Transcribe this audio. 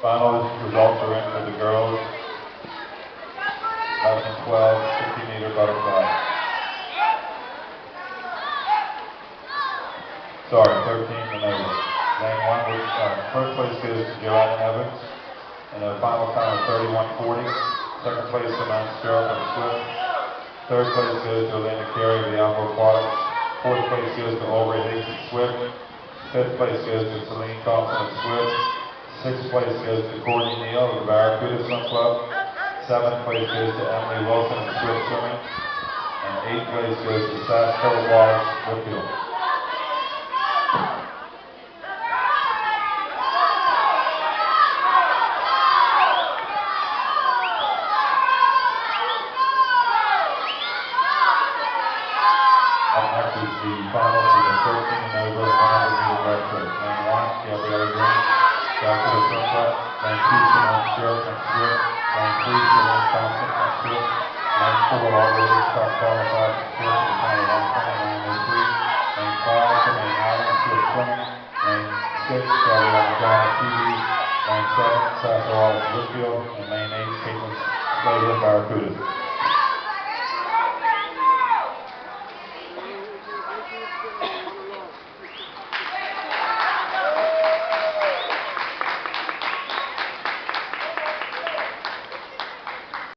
Final results are in for the girls. 11 and 12, 50-meter butterfly. Sorry, 13 and over. Lane 1, first place goes to Joanna Evans, and a final time of 31:40. Second place to Mount Sterling of Swift. Third place goes to Elena Carey of the Alpha Aquatics. Fourth place goes to Aubrey Higgs of Swift. Fifth place goes to Celine Thompson of Swift. Sixth place goes to Courtney Neal of the Barracuda Swim Club. Seventh place goes to Emily Wilson of Swift Swimming. And eighth place goes to Sash Wallace Whitfield. Up next is the final for the 13 and over 100-meter breaststroke. Lane 1, Gabriella Green, Barracuda Swim Club. Lane 2, Simone Stewart from Swift. Lane 3, Celine Thompson from Swift. Lane 4, Aubrey Higgs top qualified from Swift with a time of 1:29:03. Lane 5, Jermaine Allen, Swift Swimming. Lane 6, Gabriella John TV. Lane 7, Sasha Wallace Whitfield. And Lane 8, Caitlin Slater, Barracuda.